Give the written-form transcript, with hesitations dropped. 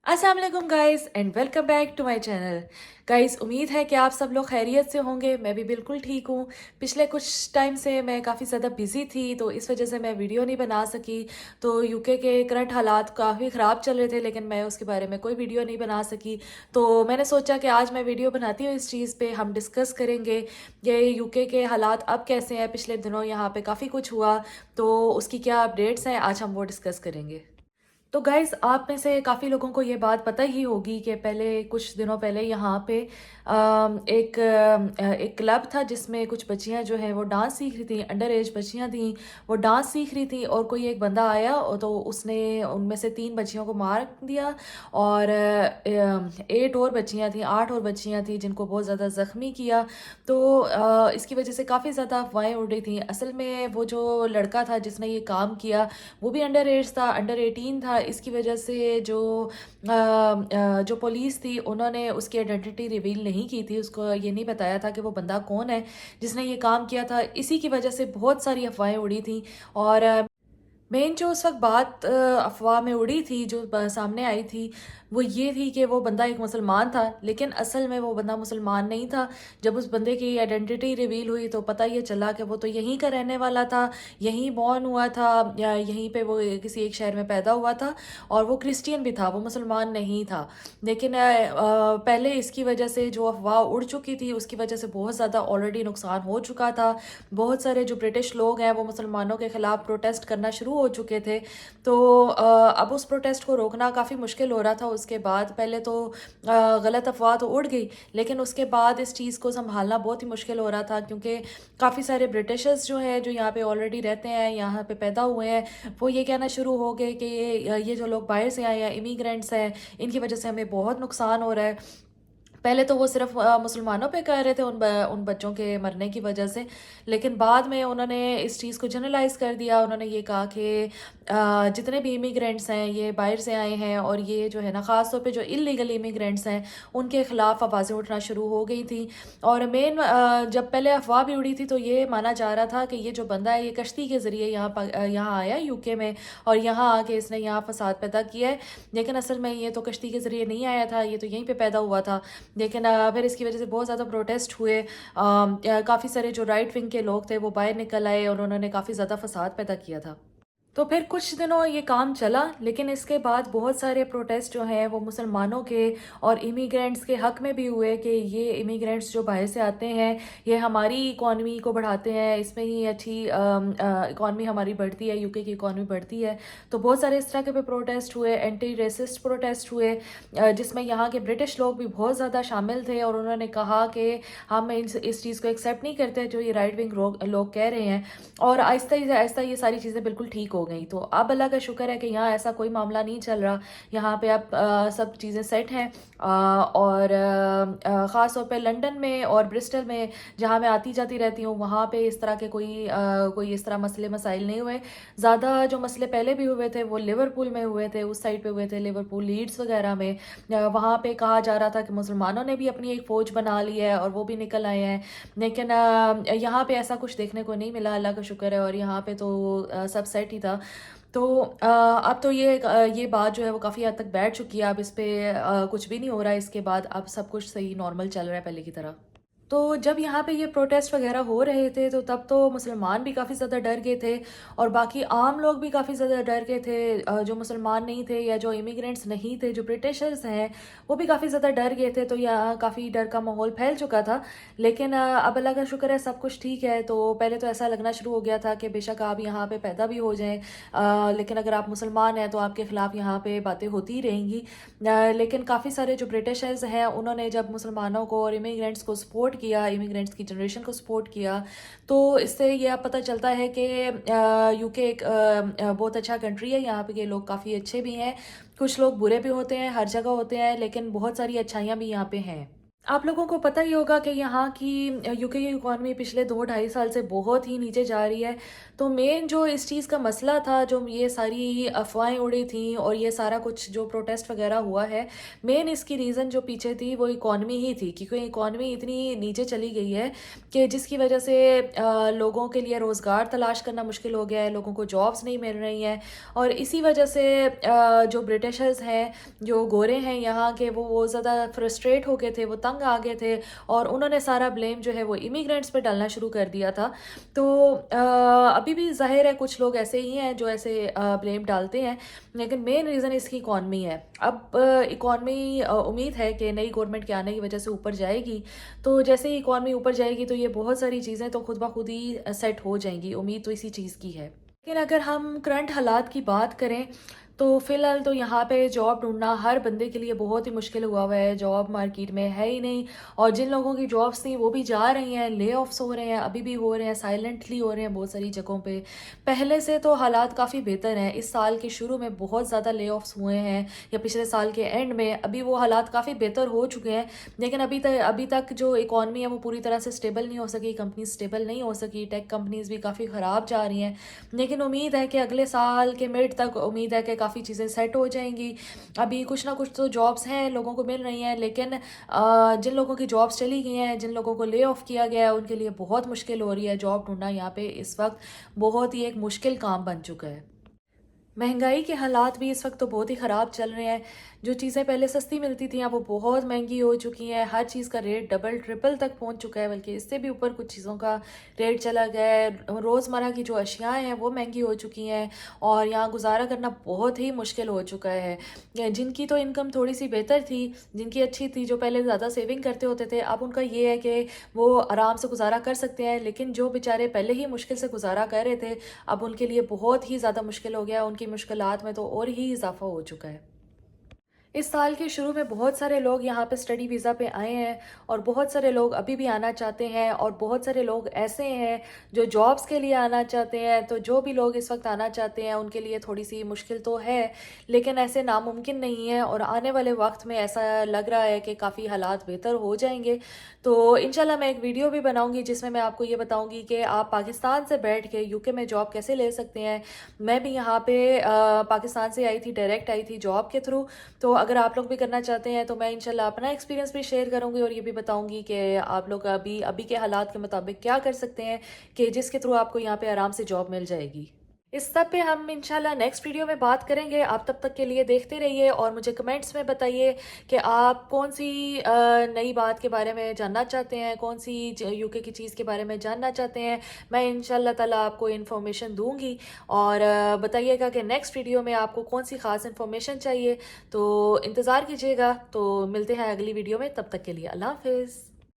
अस्सलाम वालेकुम guys and welcome back to my channel. Guys, उम्मीद है कि आप सब लोग खैरियत से होंगे। मैं भी बिल्कुल ठीक हूँ। पिछले कुछ टाइम से मैं काफ़ी ज़्यादा बिज़ी थी, तो इस वजह से मैं वीडियो नहीं बना सकी। तो यूके के करंट हालात काफ़ी ख़राब चल रहे थे, लेकिन मैं उसके बारे में कोई वीडियो नहीं बना सकी। तो मैंने सोचा कि आज मैं वीडियो बनाती हूँ, इस चीज़ पे हम डिस्कस करेंगे कि यूके के हालात अब कैसे हैं। पिछले दिनों यहाँ पे काफ़ी कुछ हुआ, तो उसकी क्या अपडेट्स हैं, आज हम वो डिस्कस करेंगे। तो गाइज़, आप में से काफ़ी लोगों को ये बात पता ही होगी कि पहले कुछ दिनों पहले यहाँ पे एक क्लब था जिसमें कुछ बच्चियाँ जो हैं वो डांस सीख रही थी। अंडर एज बच्चियाँ थीं, वो डांस सीख रही थी और कोई एक बंदा आया और तो उसने उनमें से 3 बच्चियों को मार दिया और 8 और बच्चियाँ थीं, 8 और बच्चियाँ थीं जिनको बहुत ज़्यादा ज़ख्मी किया। तो इसकी वजह से काफ़ी ज़्यादा अफवाहें उड़ रही थी। असल में वो जो लड़का था जिसने ये काम किया, वो भी अंडर एज था, अंडर 18 था। इसकी वजह से जो पुलिस थी उन्होंने उसकी आइडेंटिटी रिवील नहीं की थी, उसको ये नहीं बताया था कि वो बंदा कौन है जिसने ये काम किया था। इसी की वजह से बहुत सारी अफवाहें उड़ी थी और मेन जो उस वक्त बात अफवाह में उड़ी थी, जो सामने आई थी, वो ये थी कि वो बंदा एक मुसलमान था, लेकिन असल में वो बंदा मुसलमान नहीं था। जब उस बंदे की आइडेंटिटी रिवील हुई तो पता ये चला कि वो तो यहीं का रहने वाला था, यहीं बॉर्न हुआ था, या यहीं पे वो किसी एक शहर में पैदा हुआ था और वो क्रिश्चियन भी था, वो मुसलमान नहीं था। लेकिन पहले इसकी वजह से जो अफवाह उड़ चुकी थी, उसकी वजह से बहुत ज़्यादा ऑलरेडी नुकसान हो चुका था। बहुत सारे जो ब्रिटिश लोग हैं वो मुसलमानों के ख़िलाफ़ प्रोटेस्ट करना शुरू हो चुके थे। तो अब उस प्रोटेस्ट को रोकना काफ़ी मुश्किल हो रहा था। उसके बाद पहले तो गलत अफवाह तो उड़ गई, लेकिन उसके बाद इस चीज़ को संभालना बहुत ही मुश्किल हो रहा था, क्योंकि काफ़ी सारे ब्रिटिशर्स जो हैं, जो यहाँ पे ऑलरेडी रहते हैं, यहाँ पे पैदा हुए हैं, वो ये कहना शुरू हो गए कि ये जो लोग बाहर से आए हैं, इमिग्रेंट्स हैं, इनकी वजह से हमें बहुत नुकसान हो रहा है। पहले तो वो सिर्फ मुसलमानों पे कह रहे थे, उन बच्चों के मरने की वजह से, लेकिन बाद में उन्होंने इस चीज़ को जनरलाइज़ कर दिया। उन्होंने ये कहा कि जितने भी इमिग्रेंट्स हैं ये बाहर से आए हैं, और ये जो है ना, ख़ास तौर पे जो इलीगल इमिग्रेंट्स हैं उनके ख़िलाफ़ आवाज़ें उठना शुरू हो गई थी। और मेन जब पहले अफवाह भी उड़ी थी तो ये माना जा रहा था कि ये जो बंदा है ये कश्ती के ज़रिए यहाँ आया यूके में, और यहाँ आके इसने यहाँ फसाद पैदा किया है। लेकिन असल में ये तो कश्ती के ज़रिए नहीं आया था, ये तो यहीं पर पैदा हुआ था। लेकिन फिर इसकी वजह से बहुत ज़्यादा प्रोटेस्ट हुए। काफ़ी सारे जो राइट विंग के लोग थे वो बाहर निकल आए और उन्होंने काफ़ी ज़्यादा फसाद पैदा किया था। तो फिर कुछ दिनों ये काम चला, लेकिन इसके बाद बहुत सारे प्रोटेस्ट जो हैं वो मुसलमानों के और इमिग्रेंट्स के हक़ में भी हुए कि ये इमिग्रेंट्स जो बाहर से आते हैं ये हमारी इकॉनमी को बढ़ाते हैं, इसमें ही अच्छी इकॉनमी हमारी बढ़ती है, यूके की इकॉनमी बढ़ती है। तो बहुत सारे इस तरह के भी प्रोटेस्ट हुए, एंटी रेसिस्ट प्रोटेस्ट हुए, जिसमें यहाँ के ब्रिटिश लोग भी बहुत ज़्यादा शामिल थे, और उन्होंने कहा कि हम इस चीज़ को एक्सेप्ट नहीं करते जो ये राइट विंग लोग कह रहे हैं। और आहिस्ता ही आहिस्ता ये सारी चीज़ें बिल्कुल ठीक हो गई। तो अब अल्लाह का शुक्र है कि यहाँ ऐसा कोई मामला नहीं चल रहा। यहाँ पे अब सब चीज़ें सेट हैं, और ख़ास तौर पे लंदन में और ब्रिस्टल में, जहाँ मैं आती जाती रहती हूँ, वहाँ पे इस तरह के कोई इस तरह मसले मसाइल नहीं हुए। ज़्यादा जो मसले पहले भी हुए थे वो लिवरपूल में हुए थे, उस साइड पे हुए थे, लिवरपूल लीड्स वगैरह में। वहाँ पे कहा जा रहा था कि मुसलमानों ने भी अपनी एक फ़ौज बना ली है और वो भी निकल आए हैं, लेकिन यहाँ पे ऐसा कुछ देखने को नहीं मिला, अल्लाह का शुक्र है। और यहाँ पे तो सब सेट ही था। तो अब तो ये बात जो है वो काफ़ी हद तक बैठ चुकी है। अब इस पे कुछ भी नहीं हो रहा है इसके बाद, अब सब कुछ सही नॉर्मल चल रहा है पहले की तरह। तो जब यहाँ पे ये प्रोटेस्ट वगैरह हो रहे थे तो तब तो मुसलमान भी काफ़ी ज़्यादा डर गए थे, और बाकी आम लोग भी काफ़ी ज़्यादा डर गए थे। जो मुसलमान नहीं थे या जो इमिग्रेंट्स नहीं थे, जो ब्रिटिशर्स हैं, वो भी काफ़ी ज़्यादा डर गए थे। तो यहाँ काफ़ी डर का माहौल फैल चुका था। लेकिन अब अल्लाह का शुक्र है सब कुछ ठीक है। तो पहले तो ऐसा लगना शुरू हो गया था कि बेशक आप यहाँ पे पैदा भी हो जाएं, लेकिन अगर आप मुसलमान हैं तो आपके ख़िलाफ़ यहाँ पे बातें होती ही रहेंगी। लेकिन काफ़ी सारे जो ब्रिटिशर्स हैं उन्होंने जब मुसलमानों को और इमिग्रेंट्स को सपोर्ट किया, इमिग्रेंट्स की जनरेशन को सपोर्ट किया, तो इससे ये अब पता चलता है कि यूके एक बहुत अच्छा कंट्री है। यहाँ पे के लोग काफ़ी अच्छे भी हैं, कुछ लोग बुरे भी होते हैं, हर जगह होते हैं, लेकिन बहुत सारी अच्छाइयाँ भी यहाँ पे हैं। आप लोगों को पता ही होगा कि यहाँ की यूके की इकॉनमी पिछले 2 ढाई साल से बहुत ही नीचे जा रही है। तो मेन जो इस चीज़ का मसला था, जो ये सारी अफ़वाहें उड़ी थी और ये सारा कुछ जो प्रोटेस्ट वगैरह हुआ है, मेन इसकी रीज़न जो पीछे थी वो इकॉनमी ही थी, क्योंकि इकॉनमी इतनी नीचे चली गई है कि जिसकी वजह से लोगों के लिए रोज़गार तलाश करना मुश्किल हो गया है, लोगों को जॉब्स नहीं मिल रही हैं। और इसी वजह से जो ब्रिटिशर्स हैं, जो गोरे हैं यहाँ के, वो ज़्यादा फ्रस्ट्रेट हो गए थे, वो तंग आ गए थे और उन्होंने सारा ब्लेम जो है वो इमिग्रेंट्स पे डालना शुरू कर दिया था। तो अभी भी ज़ाहिर है कुछ लोग ऐसे ही हैं जो ऐसे ब्लेम डालते हैं, लेकिन मेन रीज़न इसकी इकॉनमी है। अब इकॉनमी उम्मीद है कि नई गवर्नमेंट के आने की वजह से ऊपर जाएगी। तो जैसे ही इकॉनमी ऊपर जाएगी तो ये बहुत सारी चीज़ें तो खुद ब खुद ही सेट हो जाएंगी। उम्मीद तो इसी चीज़ की है। लेकिन अगर हम करंट हालात की बात करें तो फ़िलहाल तो यहाँ पे जॉब ढूंढना हर बंदे के लिए बहुत ही मुश्किल हुआ हुआ है। जॉब मार्केट में है ही नहीं, और जिन लोगों की जॉब्स थी वो भी जा रही हैं, ले ऑफ्स हो रहे हैं, अभी भी हो रहे हैं, साइलेंटली हो रहे हैं बहुत सारी जगहों पे। पहले से तो हालात काफ़ी बेहतर हैं। इस साल के शुरू में बहुत ज़्यादा ले ऑफ्स हुए हैं, या पिछले साल के एंड में, अभी वो हालात काफ़ी बेहतर हो चुके हैं। लेकिन अभी तक जो इकॉनमी है वो पूरी तरह से स्टेबल नहीं हो सकी, कंपनीज स्टेबल नहीं हो सकी, टेक कंपनीज भी काफ़ी ख़राब जा रही हैं। लेकिन उम्मीद है कि अगले साल के मिड तक उम्मीद है कि काफ़ी चीज़ें सेट हो जाएंगी। अभी कुछ ना कुछ तो जॉब्स हैं, लोगों को मिल रही हैं, लेकिन जिन लोगों की जॉब्स चली गई हैं, जिन लोगों को ले ऑफ किया गया है, उनके लिए बहुत मुश्किल हो रही है। जॉब ढूंढना यहाँ पे इस वक्त बहुत ही एक मुश्किल काम बन चुका है। महंगाई के हालात भी इस वक्त तो बहुत ही ख़राब चल रहे हैं। जो चीज़ें पहले सस्ती मिलती थी अब वो बहुत महंगी हो चुकी हैं। हर चीज़ का रेट डबल ट्रिपल तक पहुंच चुका है, बल्कि इससे भी ऊपर कुछ चीज़ों का रेट चला गया है। रोज़मर्रा की जो अशियाएँ हैं वो महंगी हो चुकी हैं, और यहाँ गुजारा करना बहुत ही मुश्किल हो चुका है। जिनकी तो इनकम थोड़ी सी बेहतर थी, जिनकी अच्छी थी, जो पहले ज़्यादा सेविंग करते होते थे, अब उनका ये है कि वो आराम से गुजारा कर सकते हैं। लेकिन जो बेचारे पहले ही मुश्किल से गुजारा कर रहे थे, अब उनके लिए बहुत ही ज़्यादा मुश्किल हो गया। उनकी मुश्किलात में तो और ही इजाफा हो चुका है। इस साल के शुरू में बहुत सारे लोग यहाँ पे स्टडी वीज़ा पे आए हैं, और बहुत सारे लोग अभी भी आना चाहते हैं, और बहुत सारे लोग ऐसे हैं जो जॉब्स के लिए आना चाहते हैं। तो जो भी लोग इस वक्त आना चाहते हैं उनके लिए थोड़ी सी मुश्किल तो है, लेकिन ऐसे नामुमकिन नहीं है, और आने वाले वक्त में ऐसा लग रहा है कि काफ़ी हालात बेहतर हो जाएंगे। तो इंशाल्लाह मैं एक वीडियो भी बनाऊंगी जिसमें मैं आपको ये बताऊंगी कि आप पाकिस्तान से बैठ के यूके में जॉब कैसे ले सकते हैं। मैं भी यहाँ पे पाकिस्तान से आई थी, डायरेक्ट आई थी जॉब के थ्रू। तो अगर आप लोग भी करना चाहते हैं तो मैं इंशाल्लाह अपना एक्सपीरियंस भी शेयर करूंगी, और ये भी बताऊंगी कि आप लोग अभी अभी के हालात के मुताबिक क्या कर सकते हैं कि जिसके थ्रू आपको यहाँ पे आराम से जॉब मिल जाएगी। इस सब पे हम इंशाल्लाह नेक्स्ट वीडियो में बात करेंगे। आप तब तक के लिए देखते रहिए, और मुझे कमेंट्स में बताइए कि आप कौन सी नई बात के बारे में जानना चाहते हैं, कौन सी यूके की चीज़ के बारे में जानना चाहते हैं। मैं इंशाल्लाह ताला आपको इन्फॉर्मेशन दूंगी, और बताइएगा कि नेक्स्ट वीडियो में आपको कौन सी ख़ास इन्फॉर्मेशन चाहिए। तो इंतज़ार कीजिएगा। तो मिलते हैं अगली वीडियो में, तब तक के लिए अल्लाह हाफिज़।